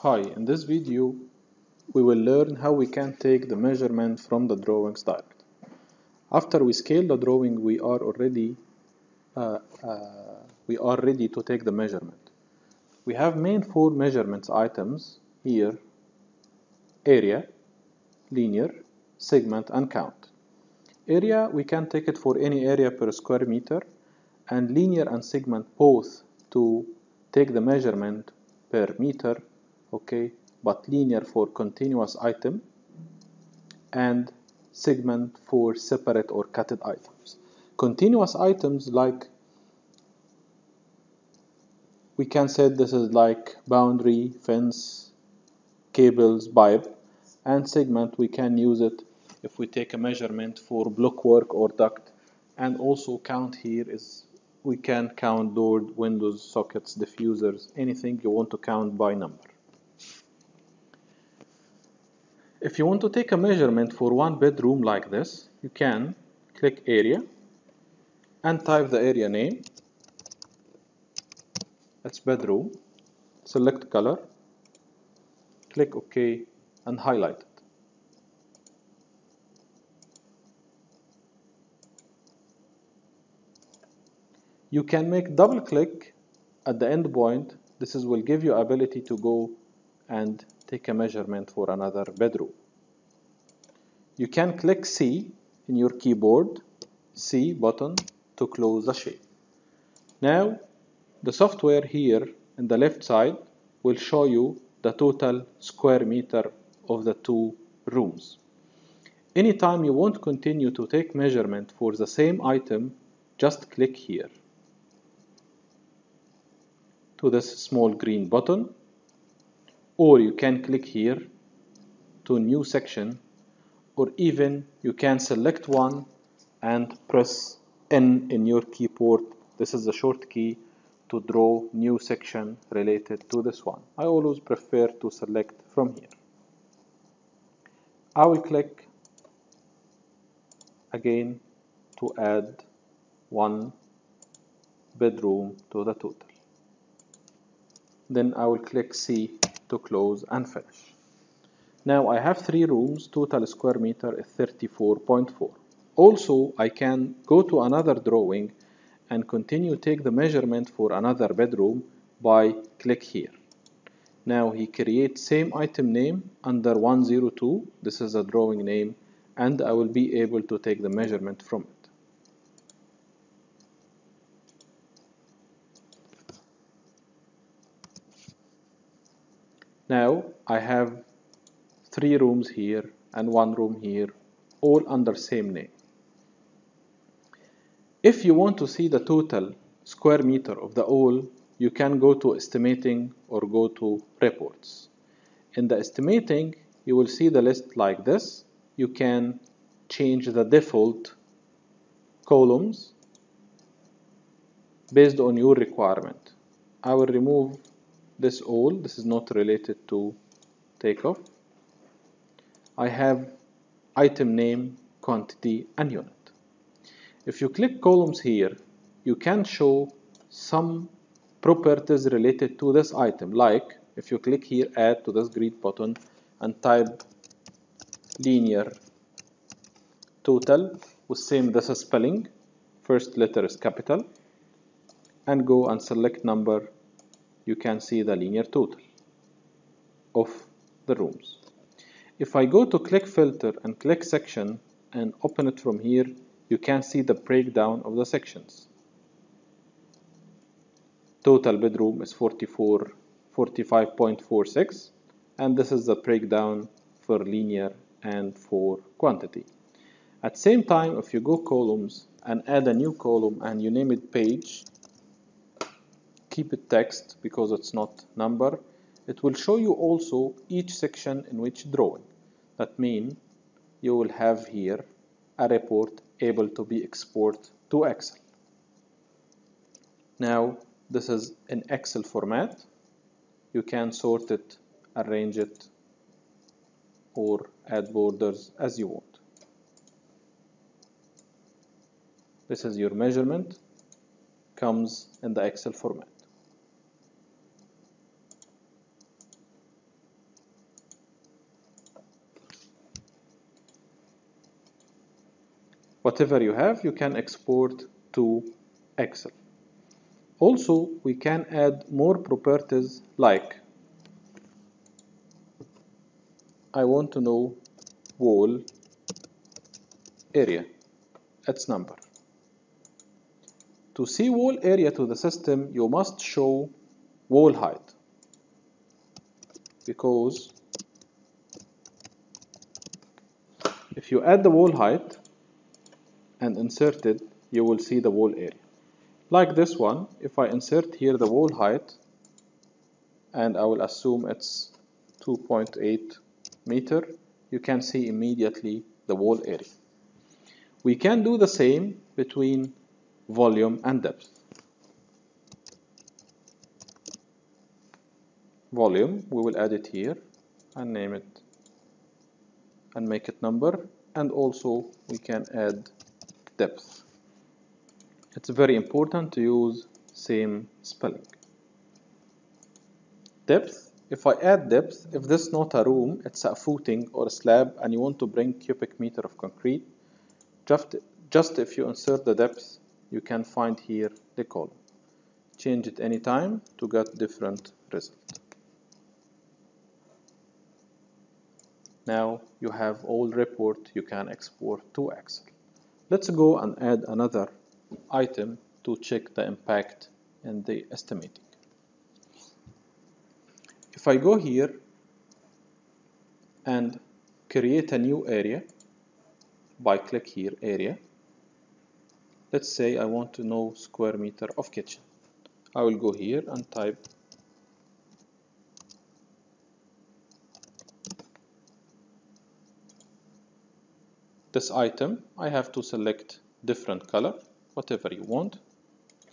Hi, in this video we will learn how we can take the measurement from the drawings direct. After we scale the drawing, we are ready to take the measurement. We have main four measurements items here: area, linear, segment, and count. Area, we can take it for any area per square meter, and linear and segment both to take the measurement per meter, okay, but linear for continuous item and segment for separate or cutted items. Continuous items, like we can say this is like boundary, fence, cables, pipe, and segment we can use it if we take a measurement for block work or duct. And also count here is we can count door, windows, sockets, diffusers, anything you want to count by number. If you want to take a measurement for one bedroom like this, you can click area and type the area name. That's bedroom. Select color, click OK, and highlight it. You can make double click at the end point. This will give you ability to go and take a measurement for another bedroom. You can click C in your keyboard, C button, to close the shape. Now the software here in the left side will show you the total square meter of the two rooms. Anytime you want to continue to take measurement for the same item, just click here to this small green button, or you can click here to new section, or even you can select one and press N in your keyboard. This is the short key to draw new section related to this one. I always prefer to select from here. I will click again to add one bedroom to the total. Then I will click C to close and finish. Now I have three rooms, total square meter is 34.4. Also, I can go to another drawing and continue take the measurement for another bedroom by click here. Now he creates same item name under 102. This is a drawing name, and I will be able to take the measurement from it. Now I have three rooms here and one room here, all under same name. If you want to see the total square meter of the all, you can go to estimating or go to reports. In the estimating, you will see the list like this. You can change the default columns based on your requirement. I will remove this all. This is not related to takeoff. I have item name, quantity, and unit. If you click columns here, you can show some properties related to this item. Like if you click here, add to this green button and type linear total with same this spelling, first letter is capital, and go and select number, you can see the linear total of the rooms. If I go to click filter and click section and open it from here, you can see the breakdown of the sections. Total bedroom is 45.46, and this is the breakdown for linear and for quantity. At the same time, if you go columns and add a new column and you name it page, keep it text because it's not number, it will show you also each section in which drawing. That means you will have here a report able to be exported to Excel. Now this is in Excel format. You can sort it, arrange it, or add borders as you want. This is your measurement, comes in the Excel format. whatever you have, you can export to Excel. Also, we can add more properties like I want to know wall area, its number. To see wall area to the system, you must show wall height, because if you add the wall height and insert it, you will see the wall area. Like this one, if I insert here the wall height and I will assume it's 2.8 meter, you can see immediately the wall area. We can do the same between volume and depth. Volume, we will add it here and name it and make it number, and also we can add depth. It's very important to use same spelling. Depth, if I add depth, if this is not a room, it's a footing or a slab and you want to bring cubic meter of concrete, just if you insert the depth, you can find here the column. Change it anytime to get different result. Now you have all report you can export to Excel. Let's go and add another item to check the impact in the estimating. If I go here and create a new area by click here area, let's say I want to know square meter of kitchen. I will go here and type this item. I have to select different color, whatever you want,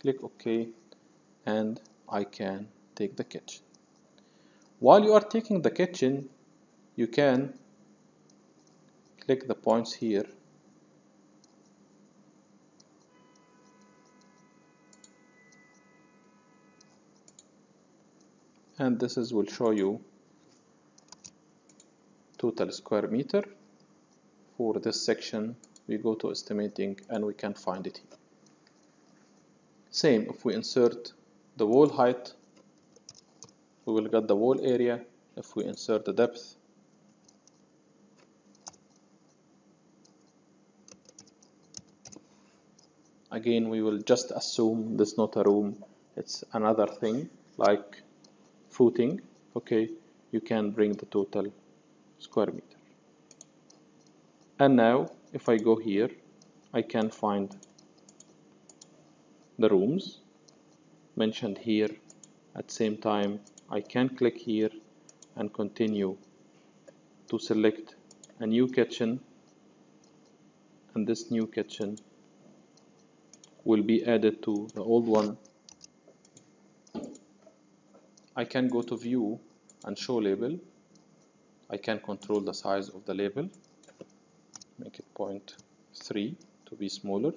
click OK, and I can take the kitchen. While you are taking the kitchen, you can click the points here and this will show you total square meter. For this section, we go to estimating and we can find it here. Same, if we insert the wall height, we will get the wall area. If we insert the depth, again we will just assume this is not a room, it's another thing like footing. Okay, you can bring the total square meter. And now if I go here, I can find the rooms mentioned here. At the same time, I can click here and continue to select a new kitchen, and this new kitchen will be added to the old one. I can go to view and show label. I can control the size of the label, make it 0.3 to be smaller.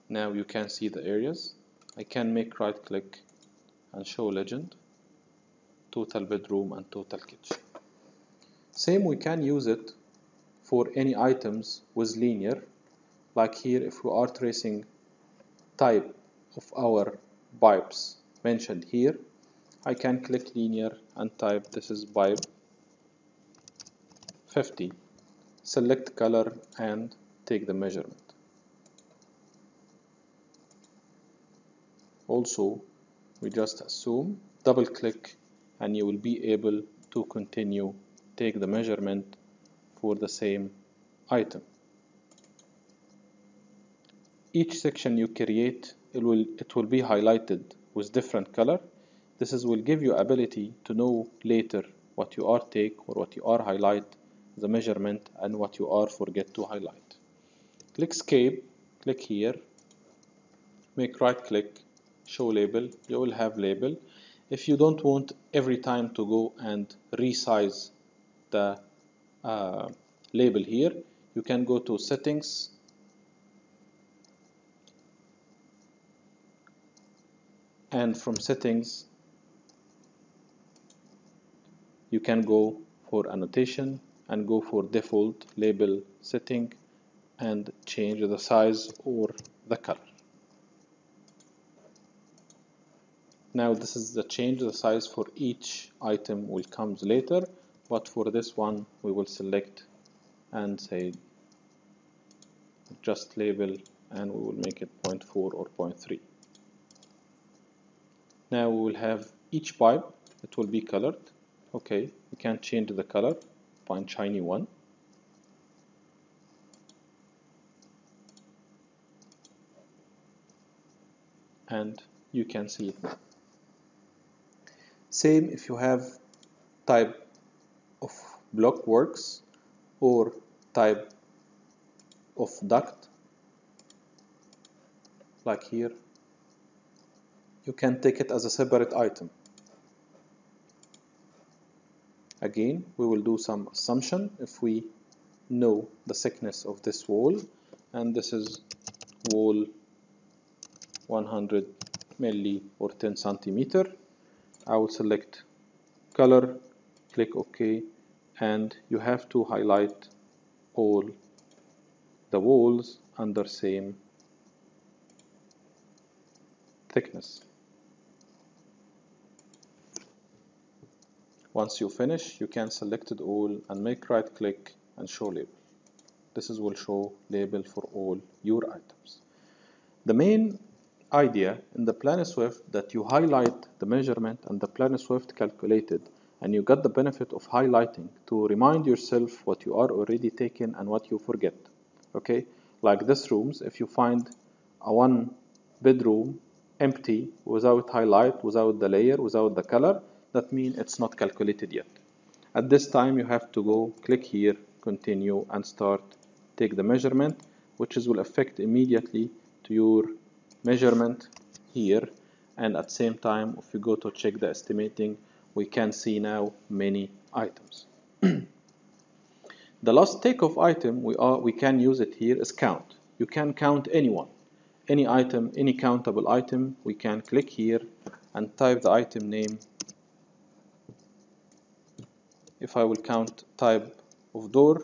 Now you can see the areas. I can make right click and show legend, total bedroom and total kitchen. Same, we can use it for any items with linear, like here if we are tracing type of our pipes mentioned here, I can click linear and type this is pipe 50, select color and take the measurement. Also, we just assume, double click and you will be able to continue take the measurement for the same item. Each section you create, it will be highlighted with different color. This will give you ability to know later what you are take or what you are highlight the measurement and what you are forget to highlight. Click escape, click here, make right click, show label. You will have label. If you don't want every time to go and resize the label here, you can go to settings, and from settings you can go for annotation and go for default label setting and change the size or the color. Now this is the change the size for each item will comes later, but for this one we will select and say just label, and we will make it 0.4 or 0.3. Now we will have each pipe, it will be colored. Okay, we can change the color, find shiny one. And you can see it now. Same if you have type of block works or type of duct, like here, you can take it as a separate item. Again, we will do some assumption if we know the thickness of this wall, and this is wall 100 milli or 10 centimeter. I will select color, click OK, and you have to highlight all the walls under same thickness. Once you finish, you can select it all and make right click and show label. This will show label for all your items. The main idea in the PlanSwift that you highlight the measurement and the PlanSwift calculated, and you got the benefit of highlighting to remind yourself what you are already taking and what you forget. Okay, like this rooms, if you find a one bedroom empty without highlight, without the layer, without the color, that means it's not calculated yet. At this time you have to go click here, continue, and start take the measurement, which will affect immediately to your measurement here. And at the same time, if you go to check the estimating, we can see now many items. The last takeoff item we can use it here is count. You can count anyone, any item, any countable item. We can click here and type the item name. If I will count type of door,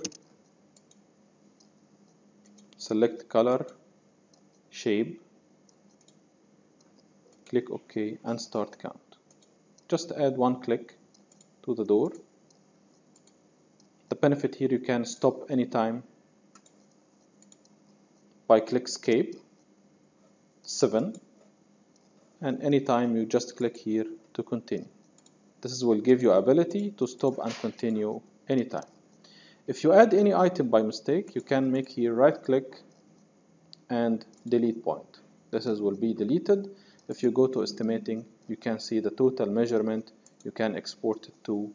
select color, shape, click OK and start count. Just add one click to the door. The benefit here, you can stop anytime by click escape 7, and anytime you just click here to continue. This will give you ability to stop and continue anytime. If you add any item by mistake, you can make here right click and delete point. This will be deleted. If you go to estimating, you can see the total measurement. You can export it to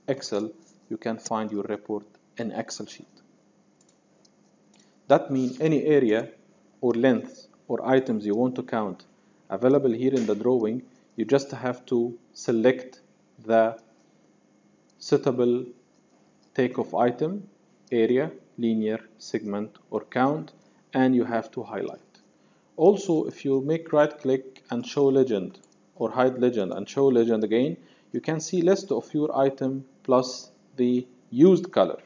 Excel. You can find your report in Excel sheet. That means any area or length or items you want to count available here in the drawing, you just have to select the suitable takeoff item, area, linear, segment, or count, and you have to highlight. Also, if you make right click and show legend or hide legend and show legend again, you can see list of your item plus the used color.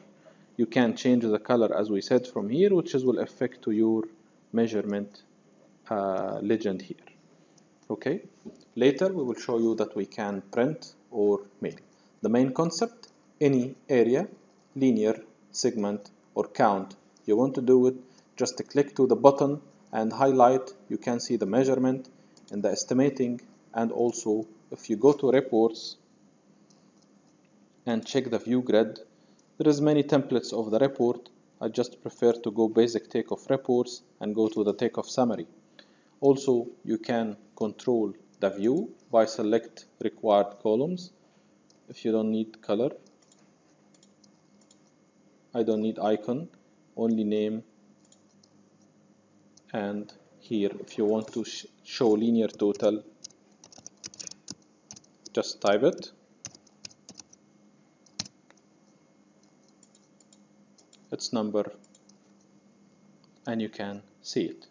You can change the color as we said from here, which will affect to your measurement legend here. Okay, later we will show you that we can print or mail. The main concept, any area, linear, segment, or count you want to do it, just click to the button and highlight. You can see the measurement and the estimating, and also if you go to reports and check the view grid, there is many templates of the report. I just prefer to go basic takeoff reports and go to the takeoff summary. Also, you can control the view by select required columns. If you don't need color, I don't need icon, only name. And here, if you want to show linear total, just type it. Its number, and you can see it.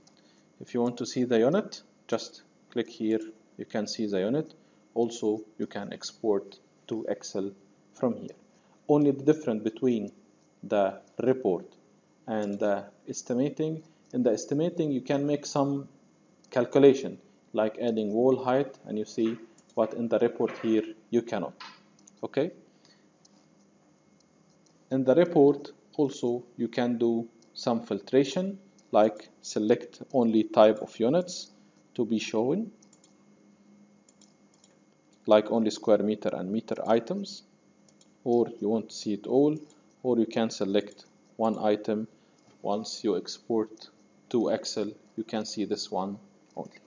If you want to see the unit, just click here. You can see the unit. Also, you can export to Excel from here. Only the difference between the report and estimating. In the estimating, you can make some calculation like adding wall height, and you see what in the report here you cannot. Okay. In the report also you can do some filtration, like select only type of units to be shown, like only square meter and meter items, or you want to see it all, or you can select one item. Once you export to Excel, you can see this one only.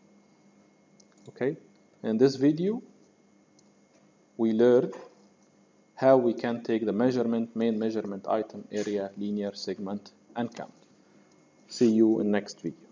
Okay, in this video we learned how we can take the measurement, main measurement item, area, linear, segment, and count. See you in next video.